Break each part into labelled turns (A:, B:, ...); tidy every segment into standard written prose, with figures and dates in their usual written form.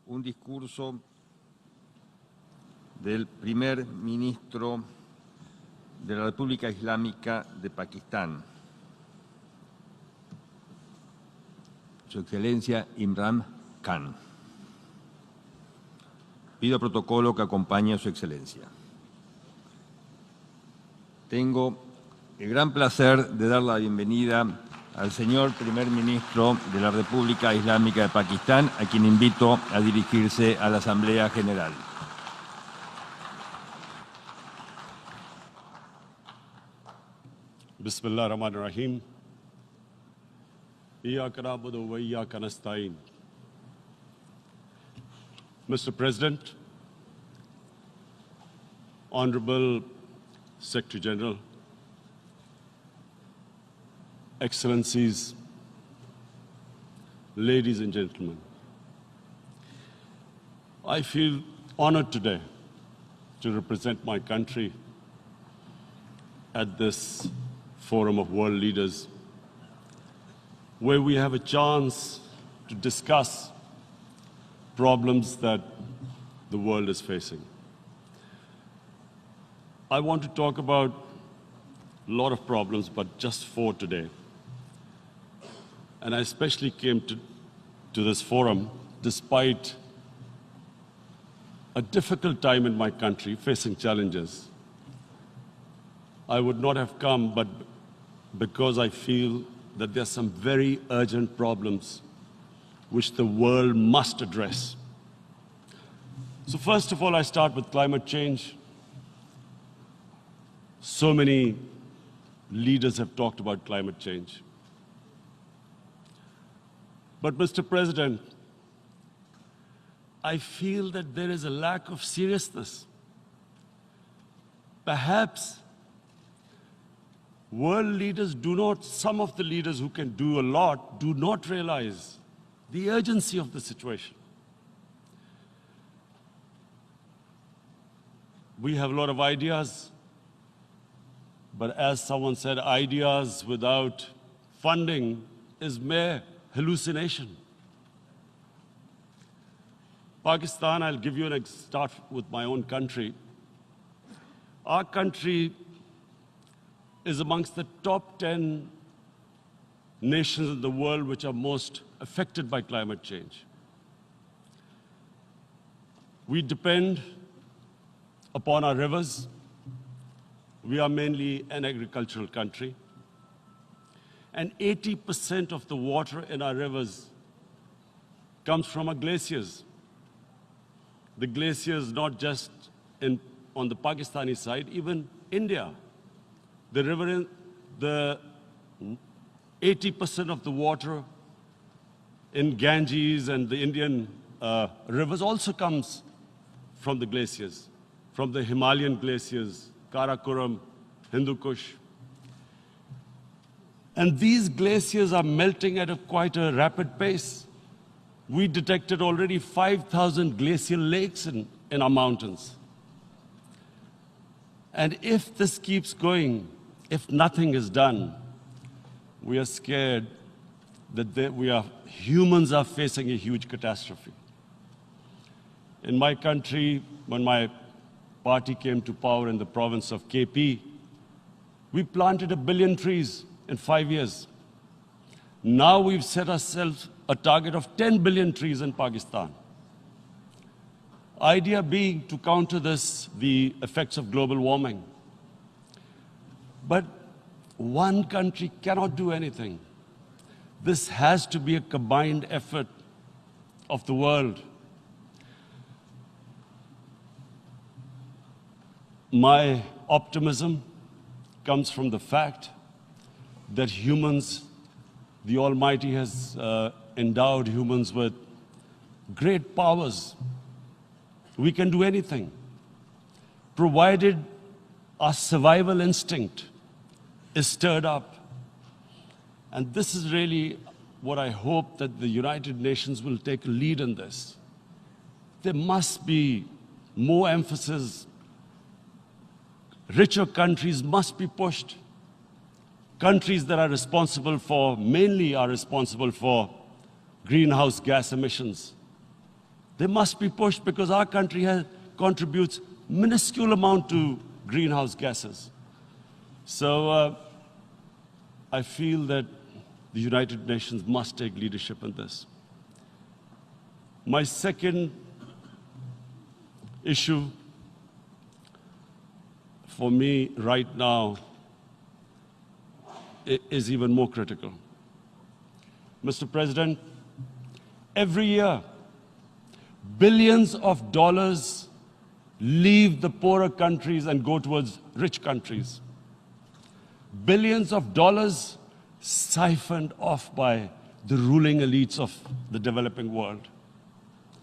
A: un discurso del primer ministro de la República Islámica de Pakistán, Su Excelencia Imran Khan. Pido protocolo que acompañe a Su Excelencia. Tengo el gran placer de dar la bienvenida al señor primer ministro de la República Islámica de Pakistán, a quien invito a dirigirse a la Asamblea General.
B: Bismillah ar-Rahman ar-Rahim. Iyyaka na'budu wa iyyaka nasta'in. Mr. President, Honorable Secretary General, Excellencies, ladies and gentlemen, I feel honored today to represent my country at this Forum of World Leaders, where we have a chance to discuss problems that the world is facing. I want to talk about a lot of problems, but just 4 today. And I especially came to this forum despite a difficult time in my country, facing challenges. I would not have come, but because I feel that there are some very urgent problems which the world must address. So first of all, I start with climate change. So many leaders have talked about climate change. But Mr. President, I feel that there is a lack of seriousness. Perhaps world leaders some of the leaders who can do a lot, do not realize the urgency of the situation. We have a lot of ideas, but as someone said, ideas without funding is mere hallucination. Pakistan, I'll give you start with my own country. Our country is amongst the top 10 nations in the world which are most affected by climate change. We depend upon our rivers. We are mainly an agricultural country. And 80% of the water in our rivers comes from our glaciers. The glaciers not just on the Pakistani side, even India. The river, the 80% of the water in Ganges and the Indian rivers also comes from the glaciers, from the Himalayan glaciers, Karakoram, Hindu Kush. And these glaciers are melting at quite a rapid pace. We detected already 5,000 glacial lakes in our mountains. And if this keeps going, if nothing is done, we are scared that humans are facing a huge catastrophe. In my country, when my party came to power in the province of KP, we planted 1 billion trees in 5 years. Now we've set ourselves a target of 10 billion trees in Pakistan. Idea being to counter the effects of global warming. But one country cannot do anything. This has to be a combined effort of the world. My optimism comes from the fact that humans, the Almighty has endowed humans with great powers. We can do anything, provided our survival instinct is stirred up. And this is really what I hope that the United Nations will take a lead in this. There must be more emphasis. Richer countries must be pushed. Countries that are responsible for, mainly are responsible for greenhouse gas emissions. They must be pushed because our country contributes minuscule amount to greenhouse gases. So I feel that the United Nations must take leadership in this. My second issue for me right now is even more critical. Mr. President, every year, billions of dollars leave the poorer countries and go towards rich countries. Billions of dollars siphoned off by the ruling elites of the developing world.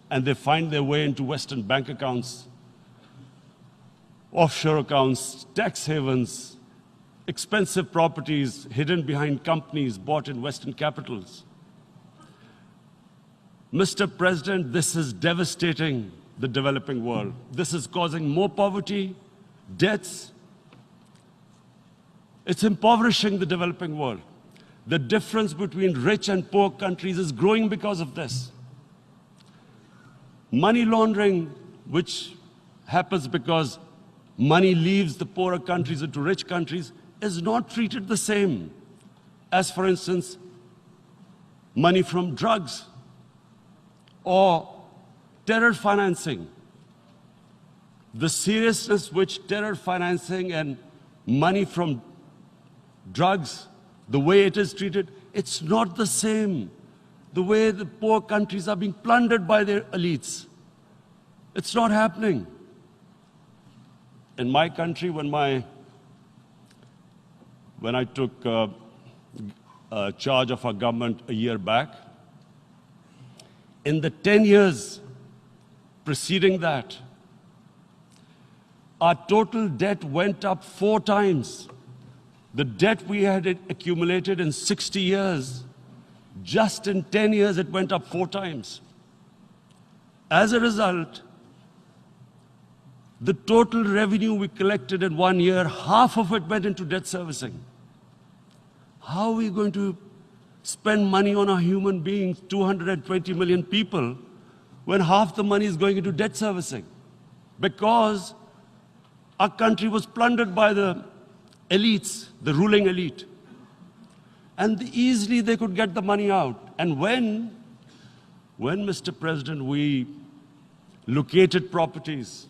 B: And they find their way into Western bank accounts, offshore accounts, tax havens, expensive properties hidden behind companies bought in Western capitals. Mr. President, this is devastating the developing world. This is causing more poverty, debts. It's impoverishing the developing world. The difference between rich and poor countries is growing because of this. Money laundering, which happens because money leaves the poorer countries into rich countries, is not treated the same as, for instance, money from drugs or terror financing. The seriousness which terror financing and money from drugs, the way it is treated, it's not the same. The way the poor countries are being plundered by their elites. It's not happening. In my country, when I took charge of our government a year back, in the 10 years preceding that, our total debt went up 4 times. The debt we had accumulated in 60 years, just in 10 years, it went up 4 times. As a result, the total revenue we collected in 1 year, half of it went into debt servicing. How are we going to spend money on our human beings, 220 million people, when half the money is going into debt servicing? Because our country was plundered by the elites, the ruling elite. And easily they could get the money out. And when, Mr. President, we located properties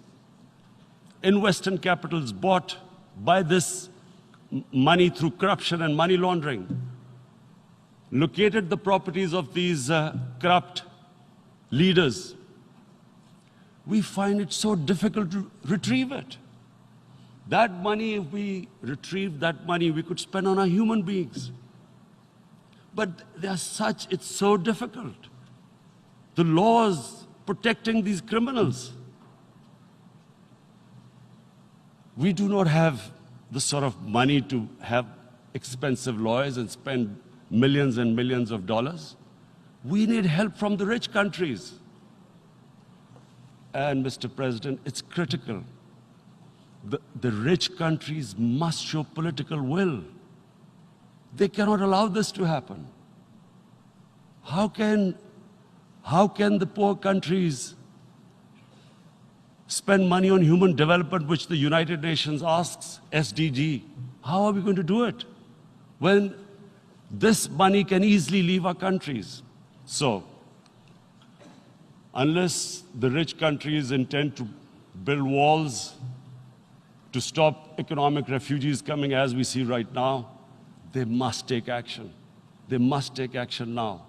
B: in Western capitals bought by this money through corruption and money laundering, located the properties of these corrupt leaders, we find it so difficult to retrieve it. That money, if we retrieved that money, we could spend on our human beings. But it's so difficult. The laws protecting these criminals. We do not have the sort of money to have expensive lawyers and spend millions and millions of dollars. We need help from the rich countries. And Mr. President, it's critical. The rich countries must show political will. They cannot allow this to happen. How can the poor countries spend money on human development, which the United Nations asks, SDG? How are we going to do it when this money can easily leave our countries? So, unless the rich countries intend to build walls to stop economic refugees coming as we see right now, they must take action. They must take action now.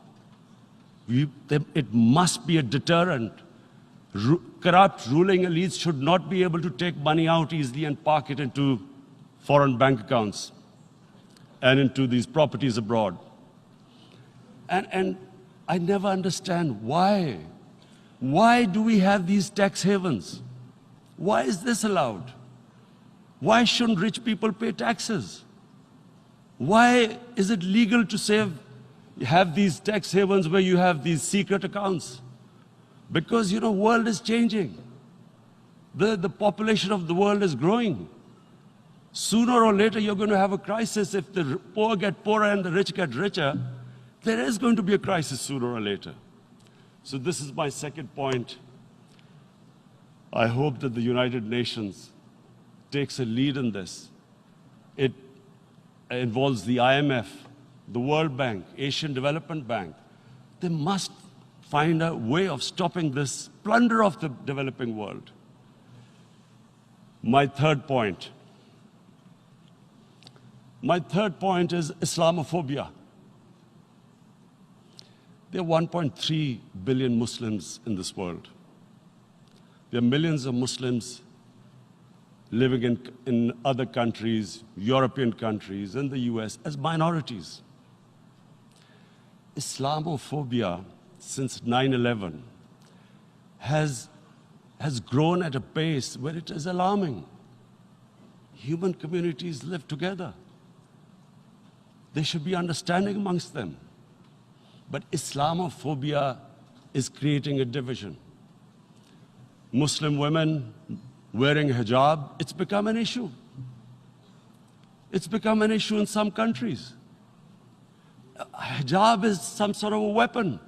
B: It must be a deterrent. Corrupt ruling elites should not be able to take money out easily and park it into foreign bank accounts and into these properties abroad. And I never understand why. Why do we have these tax havens? Why is this allowed? Why shouldn't rich people pay taxes? Why is it legal to have these tax havens where you have these secret accounts? Because, the world is changing. The population of the world is growing. Sooner or later, you're going to have a crisis. If the poor get poorer and the rich get richer, there is going to be a crisis sooner or later. So this is my second point. I hope that the United Nations takes a lead in this. It involves the IMF, the World Bank, Asian Development Bank. They must find a way of stopping this plunder of the developing world. My third point is Islamophobia. There are 1.3 billion Muslims in this world. There are millions of Muslims living in other countries, European countries, in the US, as minorities. Islamophobia, since 9/11, has grown at a pace where it is alarming. Human communities live together. There should be understanding amongst them. But Islamophobia is creating a division. Muslim women wearing hijab, it's become an issue. It's become an issue in some countries. Hijab is some sort of a weapon.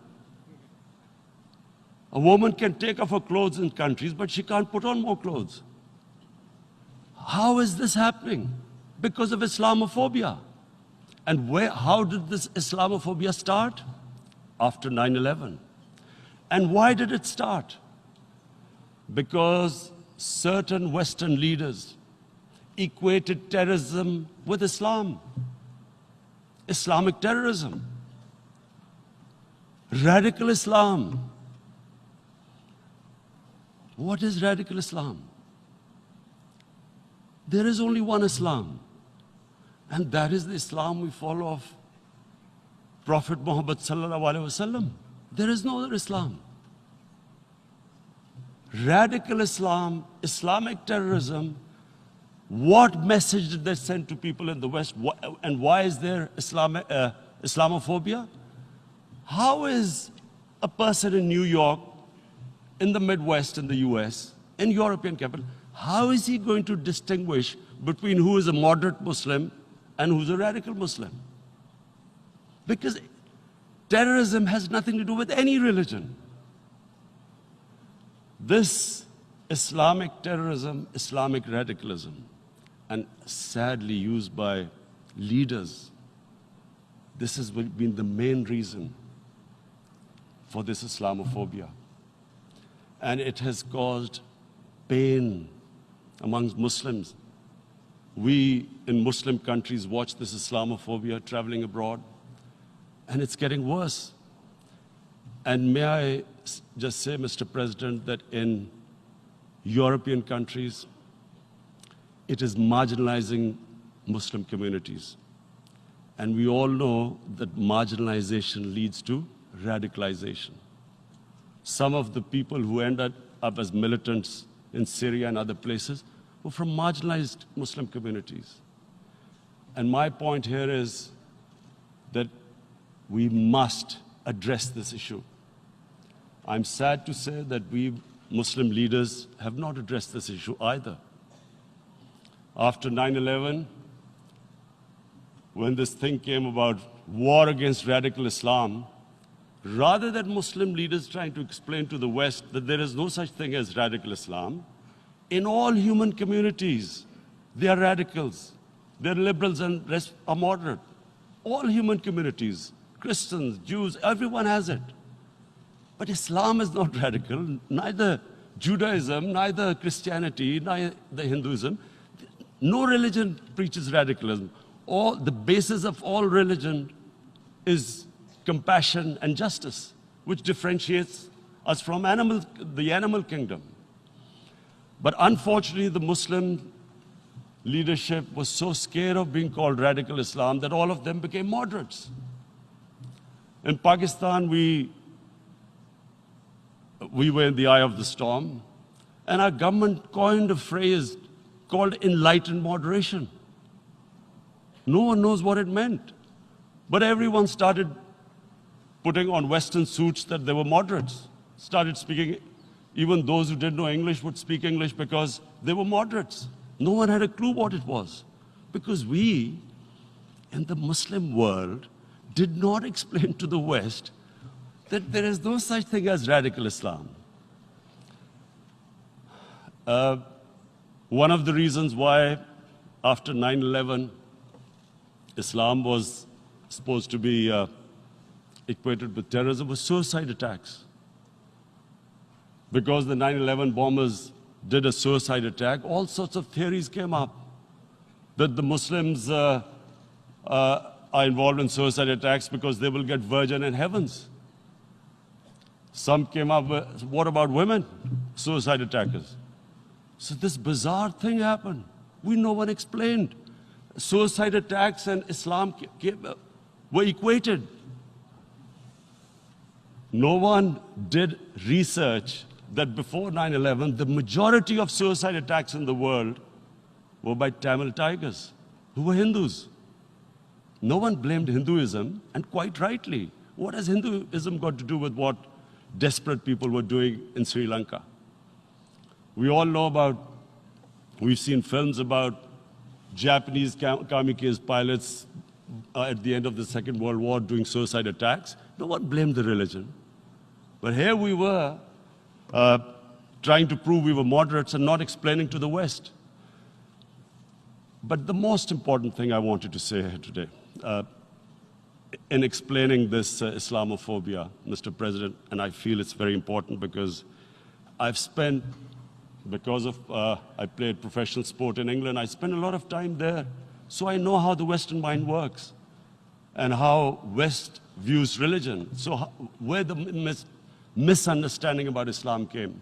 B: A woman can take off her clothes in countries, but she can't put on more clothes. How is this happening? Because of Islamophobia. And how did this Islamophobia start? After 9/11. And why did it start? Because certain Western leaders equated terrorism with Islam. Islamic terrorism. Radical Islam. What is radical Islam? There is only one Islam. And that is the Islam we follow of Prophet Muhammad sallallahu alaihi wasallam. There is no other Islam. Radical Islam, Islamic terrorism, what message did they send to people in the West? And why is there Islamophobia? How is a person in New York, in the Midwest, in the US, in European capital, how is he going to distinguish between who is a moderate Muslim and who's a radical Muslim? Because terrorism has nothing to do with any religion. This Islamic terrorism, Islamic radicalism, and sadly used by leaders, this has been the main reason for this Islamophobia. And it has caused pain amongst Muslims. We in Muslim countries watch this Islamophobia traveling abroad, and it's getting worse. And may I just say, Mr. President, that in European countries, it is marginalizing Muslim communities. And we all know that marginalization leads to radicalization. Some of the people who ended up as militants in Syria and other places were from marginalized Muslim communities. And my point here is that we must address this issue. I'm sad to say that we Muslim leaders have not addressed this issue either. After 9/11, when this thing came about war against radical Islam, rather than Muslim leaders trying to explain to the West that there is no such thing as radical Islam, in all human communities, they are radicals. They're liberals and rest are moderate. All human communities, Christians, Jews, everyone has it. But Islam is not radical, neither Judaism, neither Christianity, neither Hinduism. No religion preaches radicalism. The basis of all religion is compassion and justice, which differentiates us from the animal kingdom. But unfortunately, the Muslim leadership was so scared of being called radical Islam that all of them became moderates. In Pakistan, we were in the eye of the storm, and our government coined a phrase called enlightened moderation. No one knows what it meant. But everyone started putting on Western suits that they were moderates, started speaking. Even those who didn't know English would speak English because they were moderates. No one had a clue what it was. Because we, in the Muslim world, did not explain to the West that there is no such thing as radical Islam. One of the reasons why after 9/11, Islam was supposed to be equated with terrorism was suicide attacks. Because the 9/11 bombers did a suicide attack, all sorts of theories came up that the Muslims are involved in suicide attacks because they will get virgin in heavens. Some came up with, what about women, suicide attackers? So this bizarre thing happened. No one explained. Suicide attacks and Islam were equated. No one did research that before 9/11, the majority of suicide attacks in the world were by Tamil tigers, who were Hindus. No one blamed Hinduism, and quite rightly. What has Hinduism got to do with what desperate people were doing in Sri Lanka? We all know about, we've seen films about Japanese kamikaze pilots at the end of the Second World War doing suicide attacks. No one blamed the religion. But here we were trying to prove we were moderates and not explaining to the West. But the most important thing I wanted to say here today, in explaining this Islamophobia, Mr. President, and I feel it's very important because I've spent, because of, I played professional sport in England, I spent a lot of time there. So I know how the Western mind works and how West views religion. So where the misunderstanding about Islam came.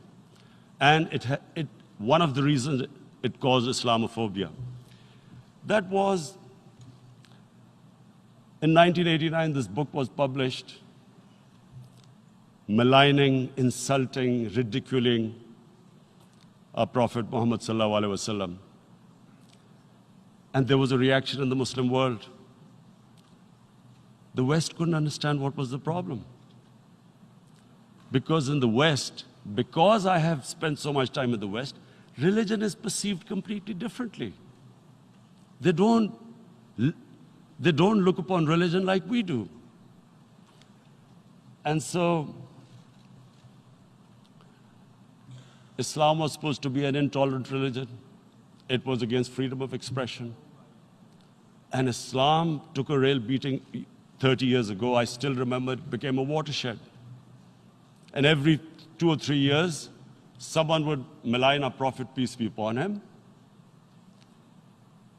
B: And one of the reasons it caused Islamophobia. That was, in 1989, this book was published, maligning, insulting, ridiculing our Prophet Muhammad sallallahu alaihi wasallam. And there was a reaction in the Muslim world. The West couldn't understand what was the problem. Because in the West, because I have spent so much time in the West, religion is perceived completely differently. They don't look upon religion like we do. And so, Islam was supposed to be an intolerant religion. It was against freedom of expression. And Islam took a real beating 30 years ago. I still remember it became a watershed. And every 2 or 3 years, someone would malign our Prophet, peace be upon him.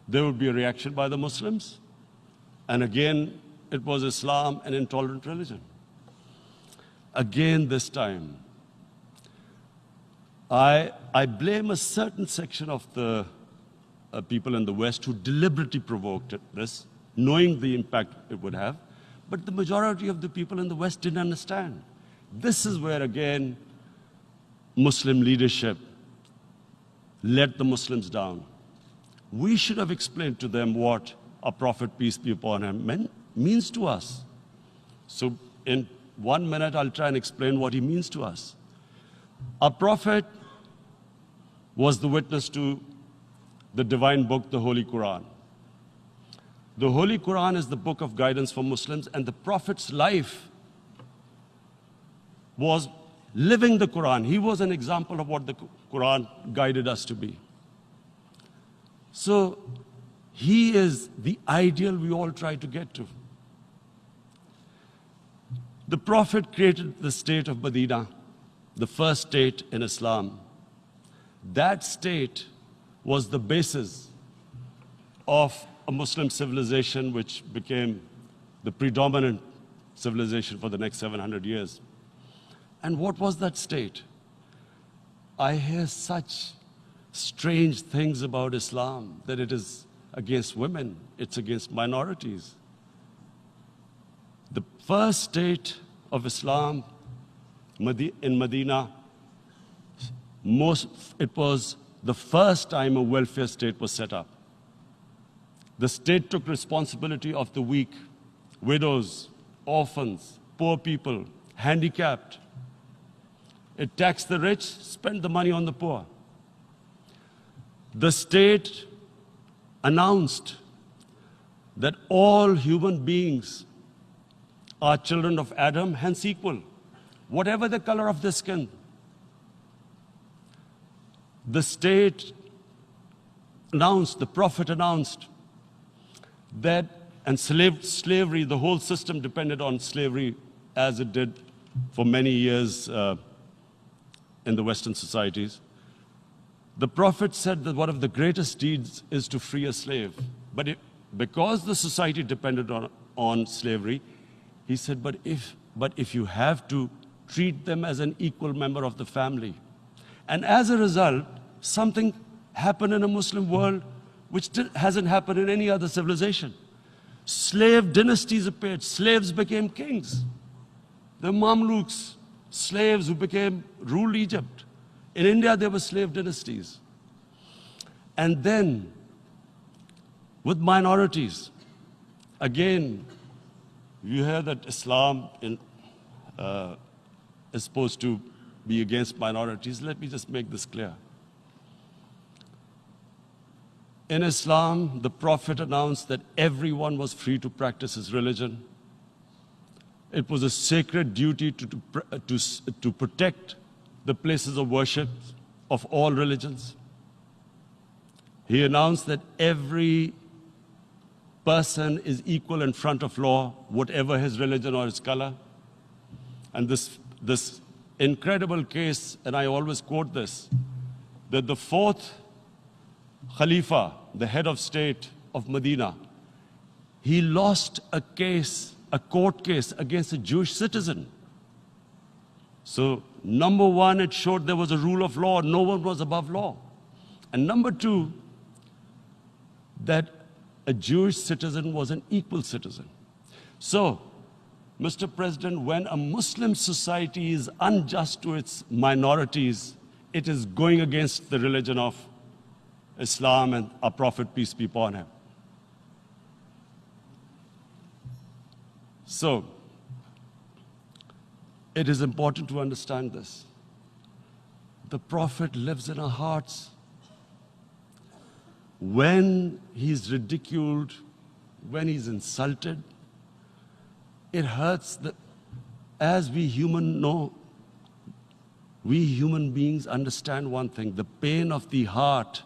B: There would be a reaction by the Muslims. And again, it was Islam, an intolerant religion. Again, this time, I blame a certain section of the people in the West who deliberately provoked this, knowing the impact it would have. But the majority of the people in the West didn't understand. This is where, again, Muslim leadership let the Muslims down. We should have explained to them what our Prophet, peace be upon him, means to us. So in 1 minute, I'll try and explain what he means to us. Our Prophet was the witness to the divine book, the Holy Quran. The Holy Quran is the book of guidance for Muslims, and the Prophet's life was living the Quran. He was an example of what the Quran guided us to be. So he is the ideal we all try to get to. The Prophet created the state of Medina, the first state in Islam. That state was the basis of a Muslim civilization which became the predominant civilization for the next 700 years. And what was that state? I hear such strange things about Islam, that it is against women, it's against minorities. The first state of Islam in Medina, it was the first time a welfare state was set up. The state took responsibility of the weak, widows, orphans, poor people, handicapped. It taxed the rich, spent the money on the poor. The state announced that all human beings are children of Adam, hence equal, whatever the color of their skin. the state announced, the Prophet announced that, and slavery, the whole system depended on slavery as it did for many years in the Western societies. The Prophet said that one of the greatest deeds is to free a slave. But because the society depended on slavery, he said, but if you have to treat them as an equal member of the family. And as a result, something happened in a Muslim world which hasn't happened in any other civilization. Slave dynasties appeared. Slaves became kings. The Mamluks, slaves who ruled Egypt. In India, there were slave dynasties. And then, with minorities, again, you hear that Islam is supposed to be against minorities. Let me just make this clear. In Islam, the Prophet announced that everyone was free to practice his religion. It was a sacred duty to protect the places of worship of all religions. He announced that every person is equal in front of law, whatever his religion or his color. And this incredible case, and I always quote this, that the fourth Khalifa, the head of state of Medina, he lost a court case against a Jewish citizen. So, number one, it showed there was a rule of law, no one was above law. And number two, that a Jewish citizen was an equal citizen. So, Mr. President, when a Muslim society is unjust to its minorities, it is going against the religion of Islam and our Prophet, peace be upon him. So, it is important to understand this. The Prophet lives in our hearts. When he's ridiculed, when he's insulted, it hurts. As we human beings understand one thing: the pain of the heart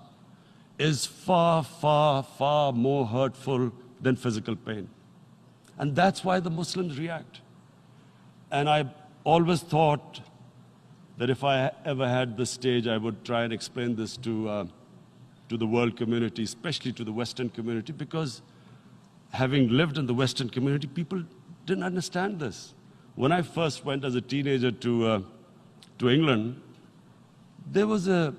B: is far, far, far more hurtful than physical pain. And that's why the Muslims react. And I always thought that if I ever had this stage, I would try and explain this to the world community, especially to the Western community, because having lived in the Western community, people didn't understand this. When I first went as a teenager to England, there was a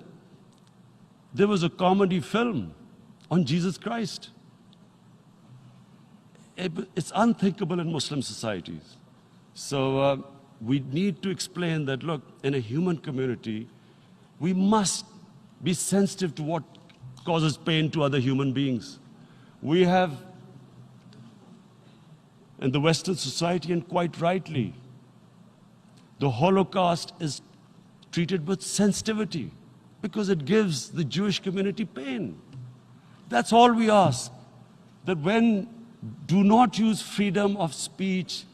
B: comedy film on Jesus Christ. It's unthinkable in Muslim societies. So we need to explain that, look, in a human community, we must be sensitive to what causes pain to other human beings. We have, in the Western society, and quite rightly, the Holocaust is treated with sensitivity because it gives the Jewish community pain. That's all we ask, that do not use freedom of speech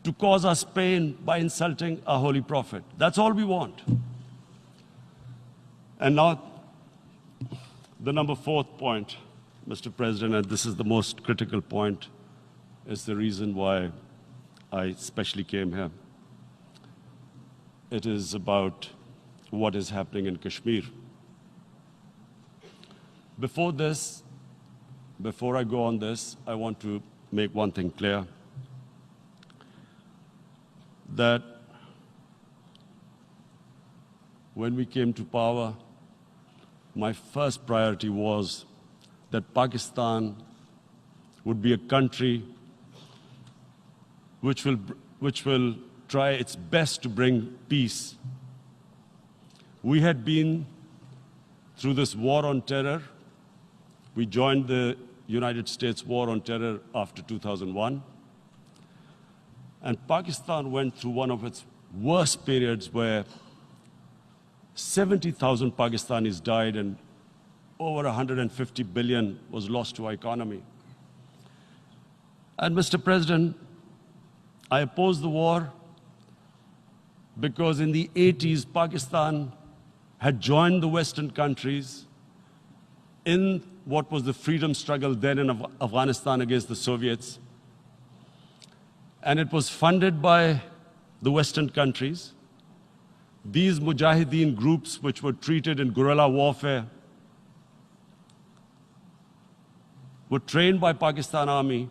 B: to cause us pain by insulting our Holy Prophet. That's all we want. And now, the number fourth point, Mr. President, and this is the most critical point, is the reason why I especially came here. It is about what is happening in Kashmir. Before I go on this, I want to make one thing clear, that when we came to power, my first priority was that Pakistan would be a country which will try its best to bring peace. We had been through this war on terror. We joined the United States war on terror after 2001. And Pakistan went through one of its worst periods where 70,000 Pakistanis died and over 150 billion was lost to our economy. And Mr. President, I opposed the war because in the 80s, Pakistan had joined the Western countries in what was the freedom struggle then in Afghanistan against the Soviets. And it was funded by the Western countries. These Mujahideen groups, which were treated in guerrilla warfare, were trained by Pakistan Army,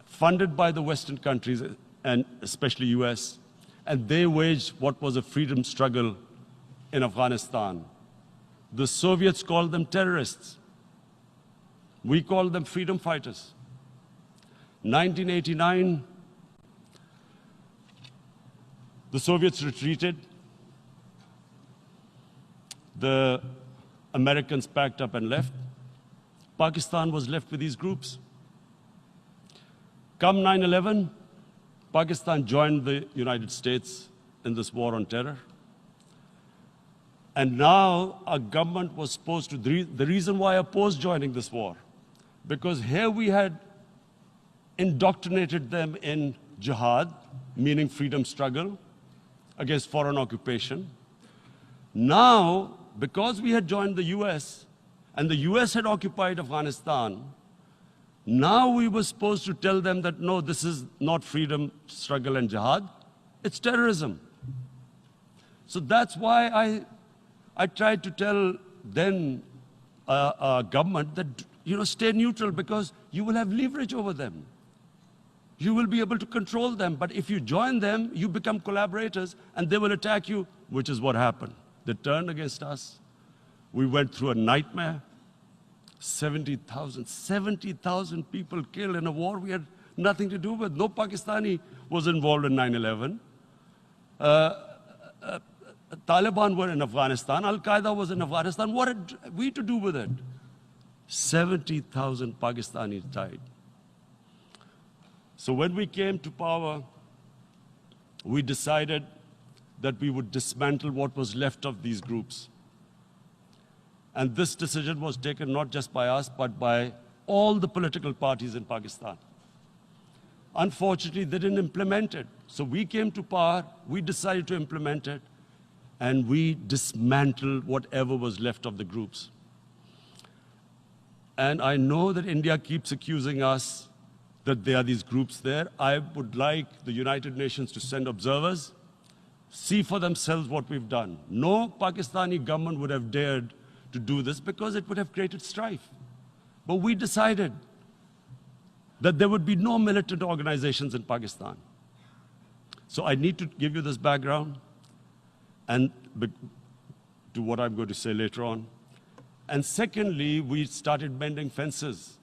B: funded by the Western countries, and especially US, and they waged what was a freedom struggle in Afghanistan. The Soviets called them terrorists. We called them freedom fighters. 1989, the Soviets retreated. The Americans packed up and left. Pakistan was left with these groups. Come 9/11, Pakistan joined the United States in this war on terror. And now our government was supposed to, the reason why I opposed joining this war, because here we had indoctrinated them in jihad, meaning freedom struggle against foreign occupation. Now, because we had joined the US, and the US had occupied Afghanistan, now we were supposed to tell them that, no, this is not freedom struggle and jihad, it's terrorism. So that's why I tried to tell then government that, stay neutral, because you will have leverage over them. You will be able to control them. But if you join them, you become collaborators, and they will attack you, which is what happened. They turned against us. We went through a nightmare. 70,000 people killed in a war we had nothing to do with. No Pakistani was involved in 9/11. Taliban were in Afghanistan. Al-Qaeda was in Afghanistan. What had we to do with it? 70,000 Pakistanis died. So when we came to power, we decided that we would dismantle what was left of these groups. And this decision was taken not just by us, but by all the political parties in Pakistan. Unfortunately, they didn't implement it. So we came to power, we decided to implement it, and we dismantled whatever was left of the groups. And I know that India keeps accusing us that there are these groups there. I would like the United Nations to send observers, see for themselves what we've done. No Pakistani government would have dared to do this because it would have created strife. But we decided that there would be no militant organizations in Pakistan. So I need to give you this background and to what I'm going to say later on. And secondly, we started mending fences.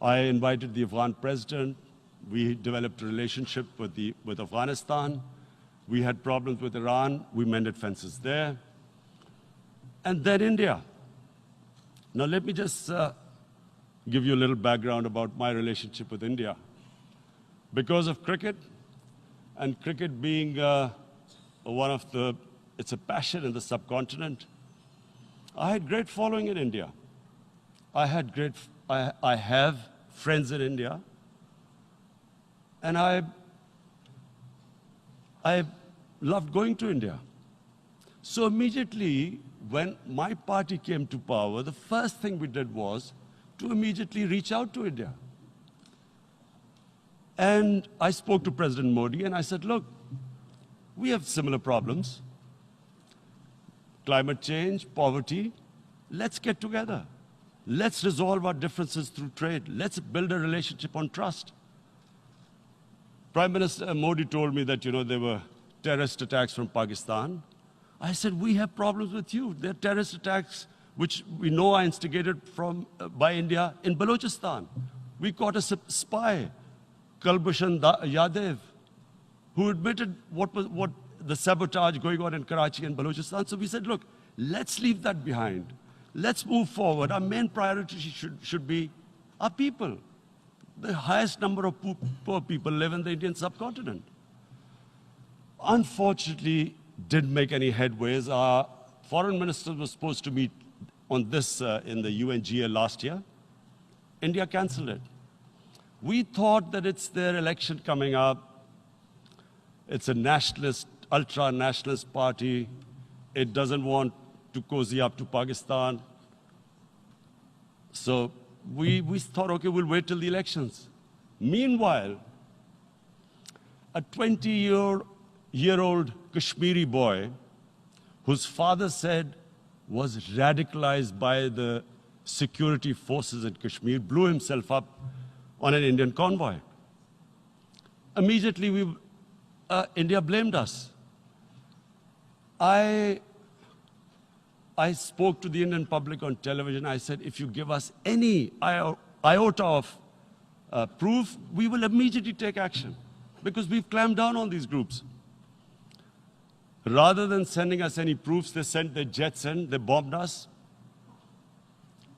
B: I invited the Afghan president. We developed a relationship with Afghanistan. We had problems with Iran. We mended fences there. And then India. Now let me just give you a little background about my relationship with India. Because of cricket, and cricket being it's a passion in the subcontinent, I had great following in India. I have friends in India, and I loved going to India. So immediately, when my party came to power, the first thing we did was to immediately reach out to India. And I spoke to President Modi, and I said, look, we have similar problems. Climate change, poverty, let's get together. Let's resolve our differences through trade. Let's build a relationship on trust. Prime Minister Modi told me that, there were terrorist attacks from Pakistan. I said, we have problems with you. There are terrorist attacks which we know are instigated by India in Balochistan. We caught a spy, Kulbhushan Yadav, who admitted what the sabotage going on in Karachi and Balochistan. So we said, look, let's leave that behind. Let's move forward. Our main priority should be our people. The highest number of poor people live in the Indian subcontinent. Unfortunately, didn't make any headways. Our foreign ministers were supposed to meet on this in the UNGA last year. India canceled it. We thought that it's their election coming up. It's a nationalist, ultra-nationalist party. it doesn't want to cozy up to Pakistan. So we thought, okay, we'll wait till the elections. Meanwhile, a 20-year-old Kashmiri boy, whose father said was radicalized by the security forces in Kashmir, blew himself up on an Indian convoy. Immediately, India blamed us. I spoke to the Indian public on television. I said, if you give us any iota of proof, we will immediately take action, because we've clamped down on these groups. Rather than sending us any proofs, they sent their jets in, they bombed us.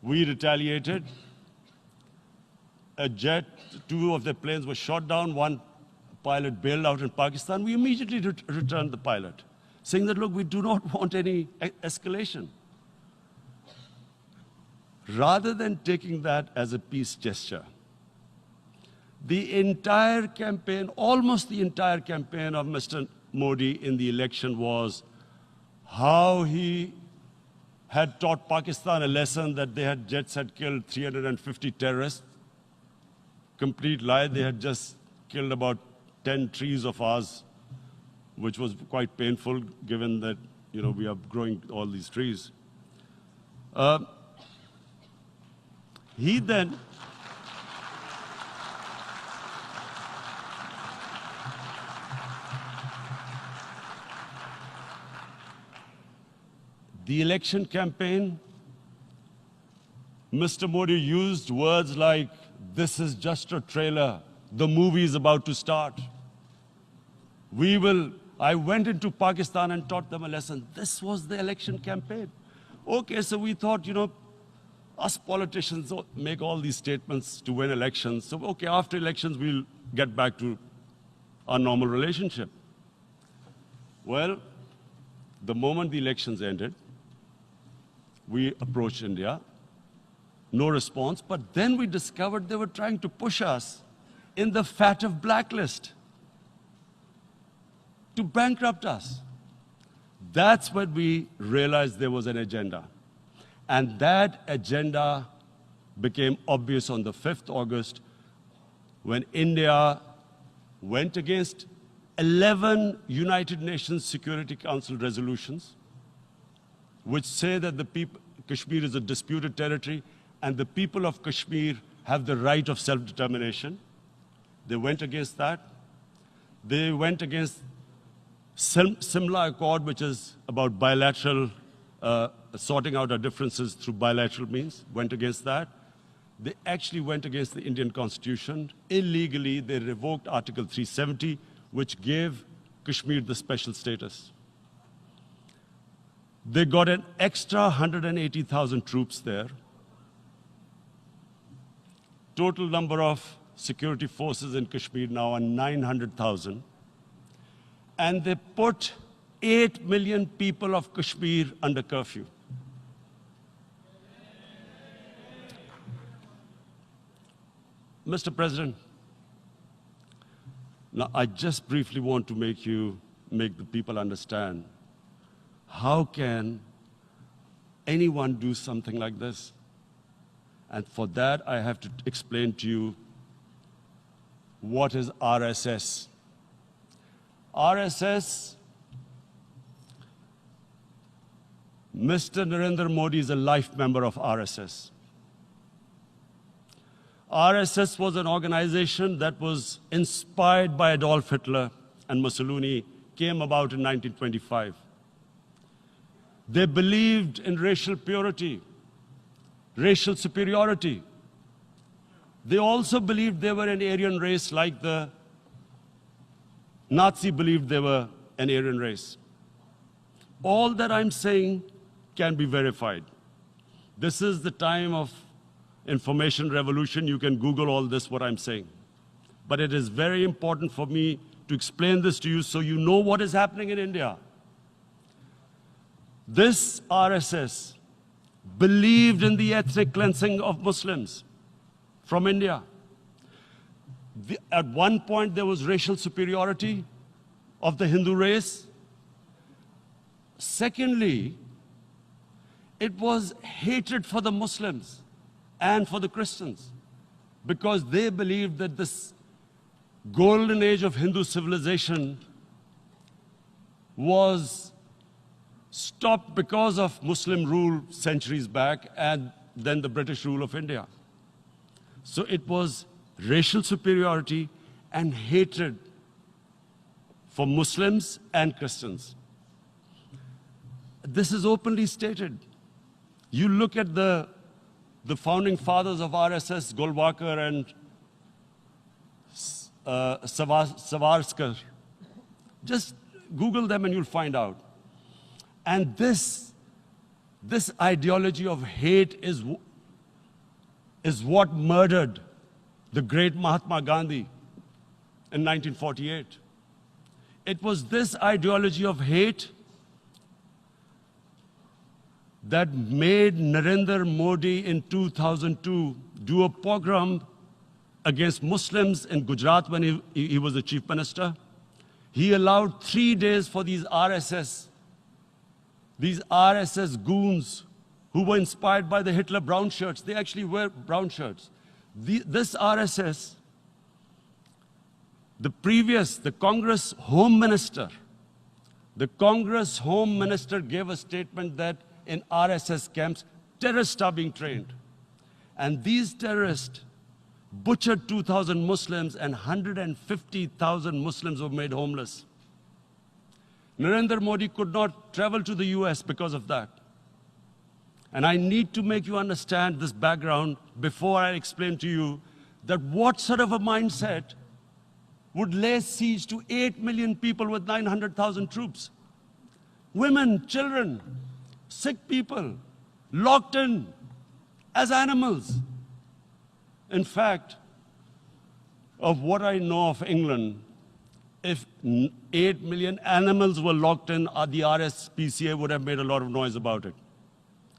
B: We retaliated. A jet, 2 of their planes were shot down, 1 pilot bailed out in Pakistan. We immediately returned the pilot, saying that, look, we do not want any escalation. Rather than taking that as a peace gesture, the entire campaign, almost the entire campaign of Mr. Modi in the election was how he had taught Pakistan a lesson that jets had killed 350 terrorists. Complete lie. They had just killed about 10 trees of ours, which was quite painful given that, we are growing all these trees. He then the election campaign, Mr. Modi used words like, this is just a trailer, the movie is about to start. I went into Pakistan and taught them a lesson. This was the election campaign. Okay, so we thought, us politicians make all these statements to win elections. So, okay, after elections, we'll get back to our normal relationship. Well, the moment the elections ended, we approached India, no response, but then we discovered they were trying to push us in the FATF blacklist to bankrupt us. That's when we realized there was an agenda. And that agenda became obvious on the 5th August when India went against 11 United Nations Security Council resolutions, which say that Kashmir is a disputed territory and the people of Kashmir have the right of self-determination. They went against that. They went against Simla Accord, which is about bilateral, sorting out our differences through bilateral means, went against that. They actually went against the Indian Constitution. Illegally, they revoked Article 370, which gave Kashmir the special status. They got an extra 180,000 troops there. Total number of security forces in Kashmir now are 900,000. And they put 8 million people of Kashmir under curfew. Mr. President, now I just briefly want to make the people understand, how can anyone do something like this? And for that, I have to explain to you what is RSS. RSS, Mr. Narendra Modi is a life member of RSS. RSS was an organization that was inspired by Adolf Hitler and Mussolini, came about in 1925. They believed in racial purity, racial superiority. They also believed they were an Aryan race like the Nazi believed they were an Aryan race. All that I'm saying can be verified. This is the time of information revolution. You can Google all this, what I'm saying. But it is very important for me to explain this to you so you know what is happening in India. This RSS believed in the ethnic cleansing of Muslims from India. At one point, there was racial superiority of the Hindu race. Secondly, it was hatred for the Muslims and for the Christians, because they believed that this golden age of Hindu civilization was stopped because of Muslim rule centuries back and then the British rule of India. So it was racial superiority and hatred for Muslims and Christians. This is openly stated. You look at the founding fathers of RSS, Golwalkar and Savarkar. Just Google them and you'll find out. And this ideology of hate is what murdered the great Mahatma Gandhi in 1948. It was this ideology of hate that made Narendra Modi in 2002 do a pogrom against Muslims in Gujarat when he was the chief minister. He allowed 3 days for these RSS goons who were inspired by the Hitler brown shirts. They actually wear brown shirts. This RSS, the Congress Home Minister gave a statement that in RSS camps, terrorists are being trained. And these terrorists butchered 2,000 Muslims and 150,000 Muslims were made homeless. Narendra Modi could not travel to the US because of that. And I need to make you understand this background before I explain to you that what sort of a mindset would lay siege to 8 million people with 900,000 troops. Women, children, sick people, locked in as animals. In fact, of what I know of England, if 8 million animals were locked in, the RSPCA would have made a lot of noise about it.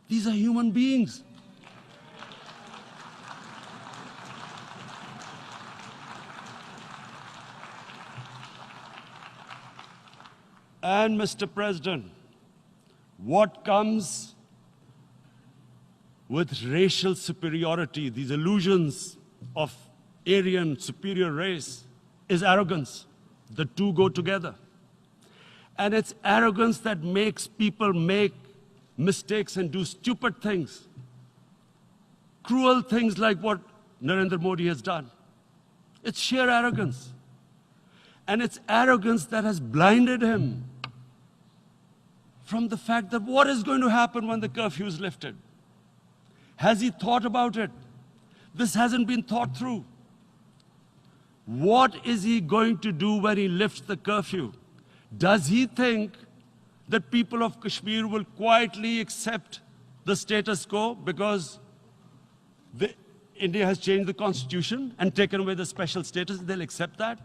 B: These are human beings. And Mr. President, what comes with racial superiority, these illusions of Aryan superior race, is arrogance. The two go together. And it's arrogance that makes people make mistakes and do stupid things. Cruel things like what Narendra Modi has done. It's sheer arrogance. And it's arrogance that has blinded him from the fact that what is going to happen when the curfew is lifted. Has he thought about it? This hasn't been thought through. What is he going to do when he lifts the curfew? Does he think that people of Kashmir will quietly accept the status quo because India has changed the constitution and taken away the special status? They'll accept that?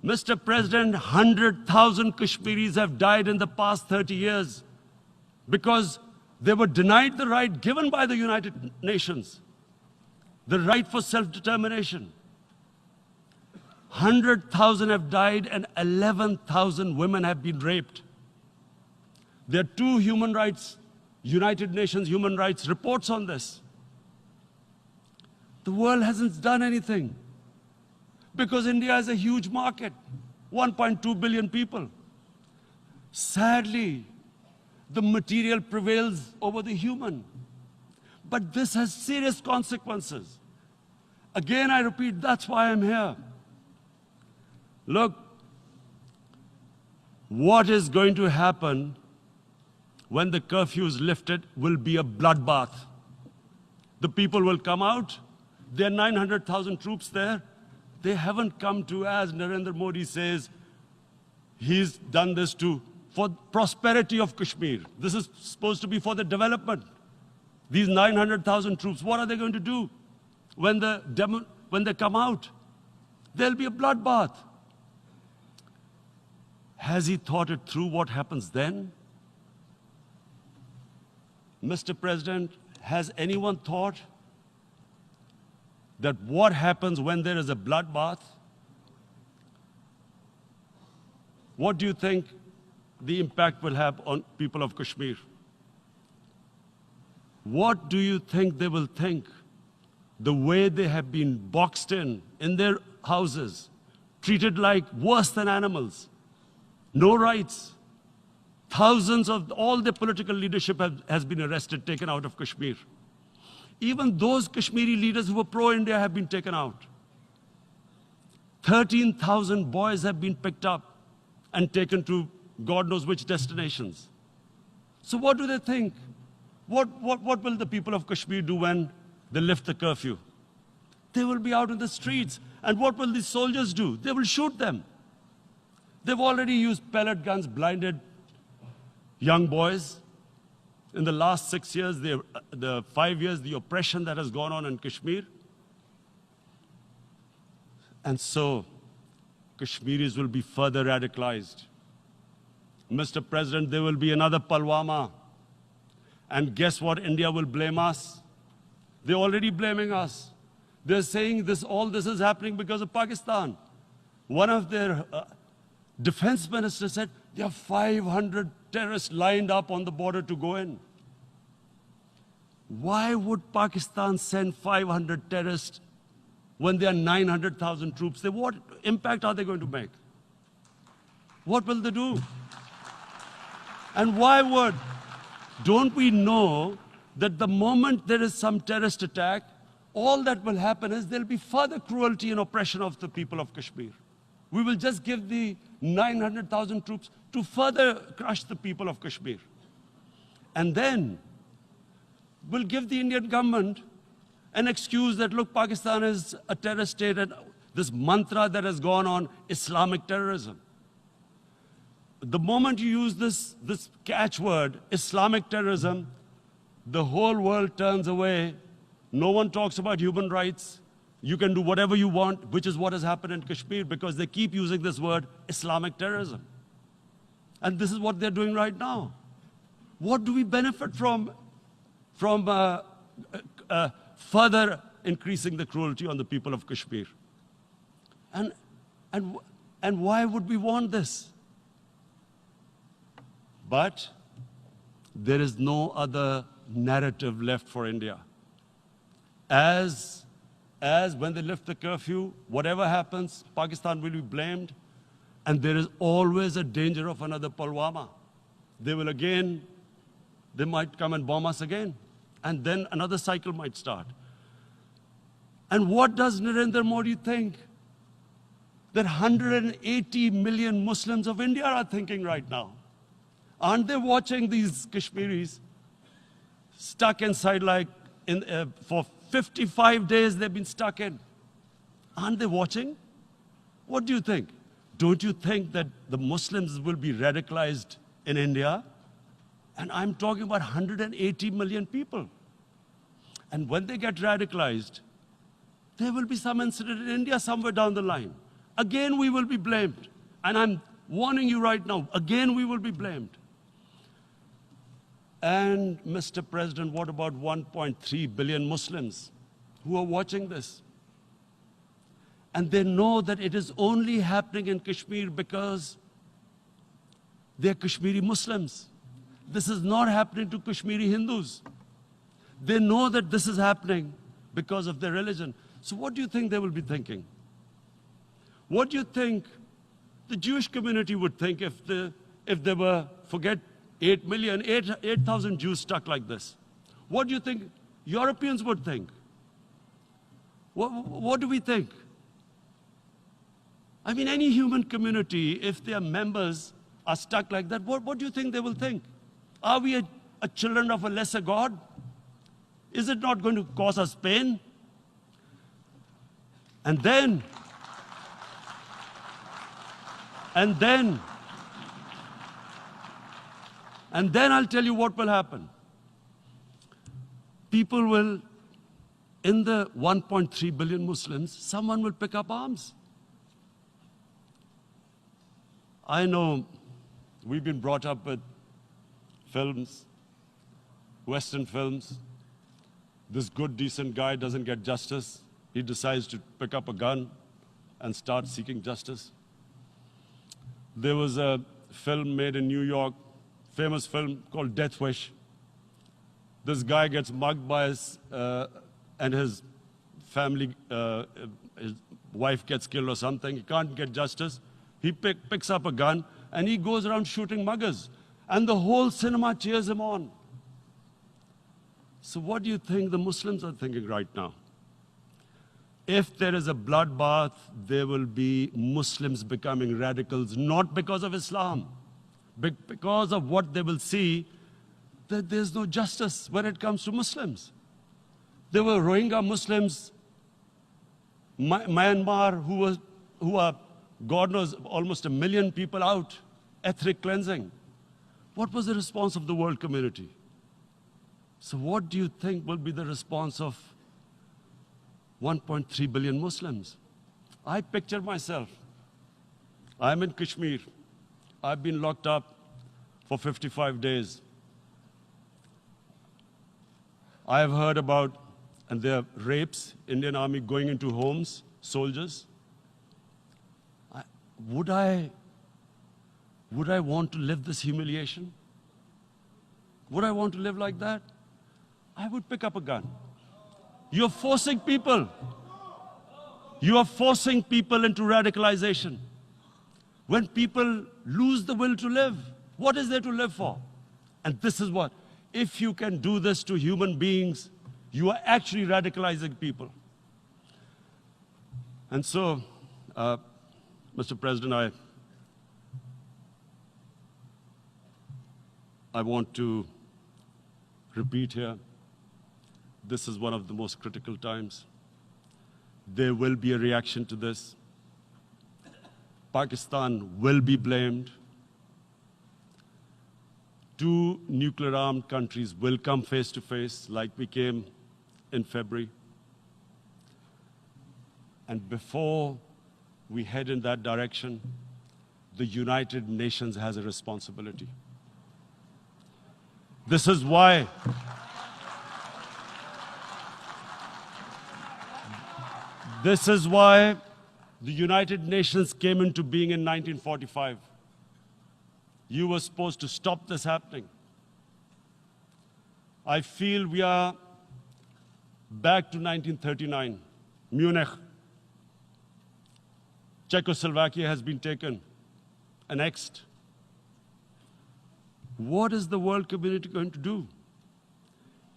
B: Mr. President, 100,000 Kashmiris have died in the past 30 years because they were denied the right given by the United Nations, the right for self-determination. 100,000 have died and 11,000 women have been raped. There are 2 United Nations human rights reports on this. The world hasn't done anything because India is a huge market, 1.2 billion people. Sadly, the material prevails over the human. But this has serious consequences. Again, I repeat, that's why I'm here. Look, what is going to happen when the curfew is lifted will be a bloodbath. The people will come out. There are 900,000 troops there. They haven't come to, as Narendra Modi says, he's done this for prosperity of Kashmir. This is supposed to be for the development. These 900,000 troops, what are they going to do when they come out? There'll be a bloodbath. Has he thought it through what happens then? Mr. President, has anyone thought that what happens when there is a bloodbath? What do you think the impact will have on people of Kashmir. What do you think they will think? The way they have been boxed in their houses, treated like worse than animals, no rights. Thousands of all the political leadership has been arrested, taken out of Kashmir. Even those Kashmiri leaders who were pro-India have been taken out. 13,000 boys have been picked up and taken to God knows which destinations. So what do they think? What will the people of Kashmir do when they lift the curfew? They will be out in the streets. And what will these soldiers do? They will shoot them. They've already used pellet guns, blinded young boys. In the last 6 years, the 5 years, the oppression that has gone on in Kashmir. And so, Kashmiris will be further radicalized. Mr. President, there will be another Pulwama. And guess what? India will blame us. They're already blaming us. They're saying all this is happening because of Pakistan. One of their defense ministers said, there are 500 terrorists lined up on the border to go in. Why would Pakistan send 500 terrorists when there are 900,000 troops? What impact are they going to make? What will they do? And why would? Don't we know that the moment there is some terrorist attack, all that will happen is there'll be further cruelty and oppression of the people of Kashmir. We will just give the 900,000 troops to further crush the people of Kashmir. And then we'll give the Indian government an excuse that, look, Pakistan is a terrorist state, and this mantra that has gone on, Islamic terrorism. The moment you use this catchword, Islamic terrorism, the whole world turns away. No one talks about human rights. You can do whatever you want, which is what has happened in Kashmir, because they keep using this word, Islamic terrorism. And this is what they're doing right now. What do we benefit from further increasing the cruelty on the people of Kashmir? And why would we want this? But there is no other narrative left for India. As when they lift the curfew, whatever happens, Pakistan will be blamed, and there is always a danger of another Pulwama. They might come and bomb us again, and then another cycle might start. And what does Narendra Modi think? That 180 million Muslims of India are thinking right now. Aren't they watching these Kashmiris stuck inside for 55 days they've been stuck in? Aren't they watching? What do you think? Don't you think that the Muslims will be radicalized in India? And I'm talking about 180 million people. And when they get radicalized, there will be some incident in India somewhere down the line. Again, we will be blamed. And I'm warning you right now, again, we will be blamed. And Mr. President, what about 1.3 billion Muslims who are watching this? And they know that it is only happening in Kashmir because they're Kashmiri Muslims. This is not happening to Kashmiri Hindus. They know that this is happening because of their religion. So what do you think they will be thinking? What do you think the Jewish community would think if there were, forget 8,000 Jews stuck like this? What do you think Europeans would think? What do we think? I mean, any human community, if their members are stuck like that, what do you think they will think? Are we a children of a lesser God? Is it not going to cause us pain? And then I'll tell you what will happen. People will, in the 1.3 billion Muslims, someone will pick up arms. I know we've been brought up with films, Western films. This good, decent guy doesn't get justice. He decides to pick up a gun and start seeking justice. There was a film made in New York, famous film called Death Wish. This guy gets mugged by and his family, his wife gets killed or something. He can't get justice. He picks up a gun and he goes around shooting muggers. And the whole cinema cheers him on. So what do you think the Muslims are thinking right now? If there is a bloodbath, there will be Muslims becoming radicals, not because of Islam, but because of what they will see, that there's no justice when it comes to Muslims. There were Rohingya Muslims, Myanmar, who are, God knows, almost 1 million people out, ethnic cleansing. What was the response of the world community? So what do you think will be the response of 1.3 billion Muslims? I picture myself. I'm in Kashmir. I've been locked up for 55 days. I have heard about, and there are rapes, Indian Army going into homes, soldiers. Would I want to live this humiliation? Would I want to live like that? I would pick up a gun. You're forcing people. You are forcing people into radicalization. When people lose the will to live, what is there to live for? And this is what, if you can do this to human beings, you are actually radicalizing people. And so, Mr. President, I want to repeat here, this is one of the most critical times. There will be a reaction to this. Pakistan will be blamed. 2 nuclear-armed countries will come face to face like we came in February. And before we head in that direction, the United Nations has a responsibility. This is why the United Nations came into being in 1945. You were supposed to stop this happening. I feel we are back to 1939, Munich. Czechoslovakia has been taken, annexed. What is the world community going to do?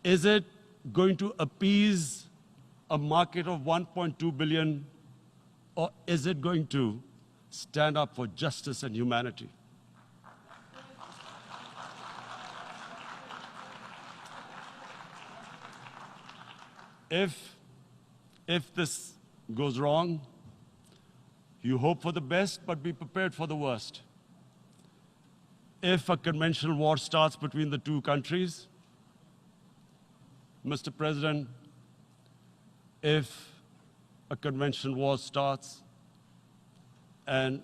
B: Is it going to appease a market of 1.2 billion, or is it going to stand up for justice and humanity? If this goes wrong, you hope for the best, but be prepared for the worst. If a conventional war starts between the 2 countries, Mr. President, if a conventional war starts, and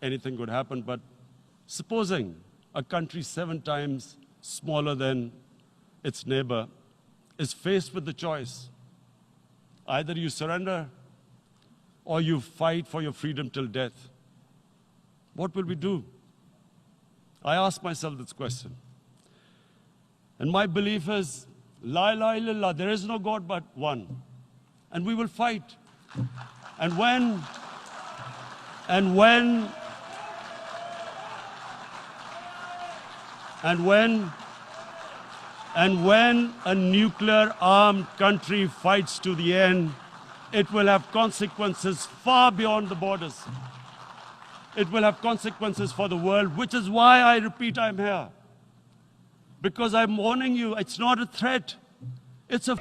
B: anything could happen, but supposing a country 7 times smaller than its neighbor is faced with the choice, either you surrender or you fight for your freedom till death, what will we do? I ask myself this question. And my belief is, La ilaha illallah, there is no God but one. And we will fight. And when a nuclear-armed country fights to the end, it will have consequences far beyond the borders. It will have consequences for the world, which is why I repeat I'm here. Because I'm warning you, it's not a threat, it's a